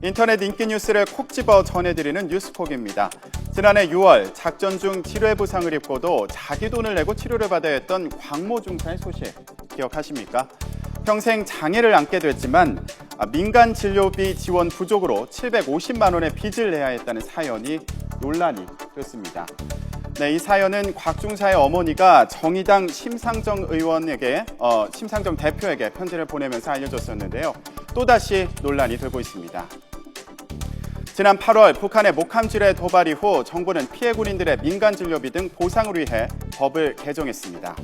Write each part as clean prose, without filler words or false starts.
인터넷 인기 뉴스를 콕 집어 전해드리는 뉴스콕입니다. 지난해 6월 작전 중 치료의 부상을 입고도 자기 돈을 내고 치료를 받아야 했던 광모 중사의 소식 기억하십니까? 평생 장애를 안게 됐지만 민간 진료비 지원 부족으로 750만 원의 빚을 내야 했다는 사연이 논란이 됐습니다. 네, 이 사연은 곽 중사의 어머니가 정의당 심상정 대표에게 편지를 보내면서 알려졌었는데요. 또다시 논란이 되고 있습니다. 지난 8월 북한의 목함지뢰 도발 이후 정부는 피해 군인들의 민간 진료비 등 보상을 위해 법을 개정했습니다.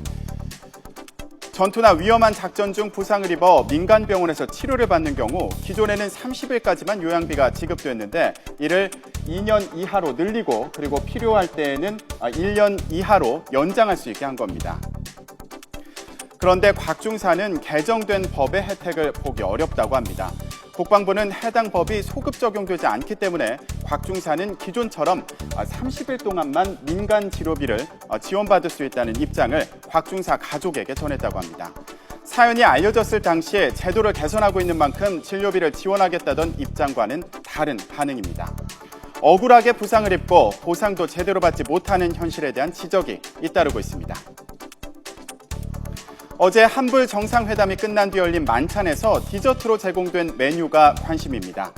전투나 위험한 작전 중 부상을 입어 민간 병원에서 치료를 받는 경우 기존에는 30일까지만 요양비가 지급됐는데 이를 2년 이하로 늘리고 그리고 필요할 때에는 1년 이하로 연장할 수 있게 한 겁니다. 그런데 곽 중사는 개정된 법의 혜택을 보기 어렵다고 합니다. 국방부는 해당 법이 소급 적용되지 않기 때문에 곽 중사는 기존처럼 30일 동안만 민간 치료비를 지원받을 수 있다는 입장을 곽 중사 가족에게 전했다고 합니다. 사연이 알려졌을 당시에 제도를 개선하고 있는 만큼 진료비를 지원하겠다던 입장과는 다른 반응입니다. 억울하게 부상을 입고 보상도 제대로 받지 못하는 현실에 대한 지적이 잇따르고 있습니다. 어제 한불 정상회담이 끝난 뒤 열린 만찬에서 디저트로 제공된 메뉴가 관심입니다.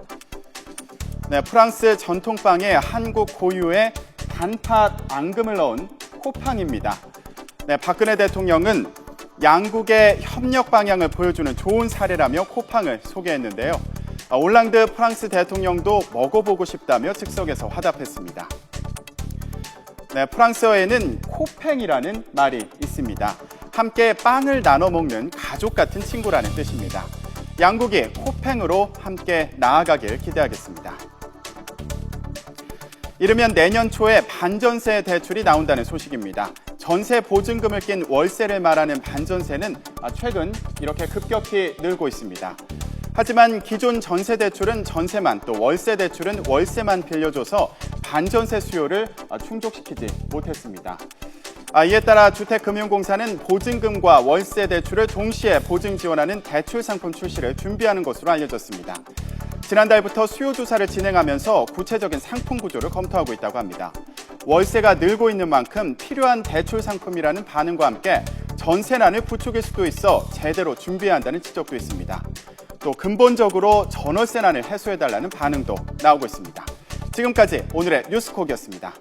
네, 프랑스 전통빵에 한국 고유의 단팥 앙금을 넣은 코팡입니다. 네, 박근혜 대통령은 양국의 협력 방향을 보여주는 좋은 사례라며 코팡을 소개했는데요. 올랑드 프랑스 대통령도 먹어보고 싶다며 즉석에서 화답했습니다. 네, 프랑스어에는 코팽이라는 말이 있습니다. 함께 빵을 나눠 먹는 가족 같은 친구라는 뜻입니다. 양국이 코팽으로 함께 나아가길 기대하겠습니다. 이르면 내년 초에 반전세 대출이 나온다는 소식입니다. 전세 보증금을 낀 월세를 말하는 반전세는 최근 이렇게 급격히 늘고 있습니다. 하지만 기존 전세 대출은 전세만 또 월세 대출은 월세만 빌려줘서 반전세 수요를 충족시키지 못했습니다. 이에 따라 주택금융공사는 보증금과 월세 대출을 동시에 보증 지원하는 대출 상품 출시를 준비하는 것으로 알려졌습니다. 지난달부터 수요 조사를 진행하면서 구체적인 상품 구조를 검토하고 있다고 합니다. 월세가 늘고 있는 만큼 필요한 대출 상품이라는 반응과 함께 전세난을 부추길 수도 있어 제대로 준비해야 한다는 지적도 있습니다. 또 근본적으로 전월세난을 해소해달라는 반응도 나오고 있습니다. 지금까지 오늘의 뉴스콕이었습니다.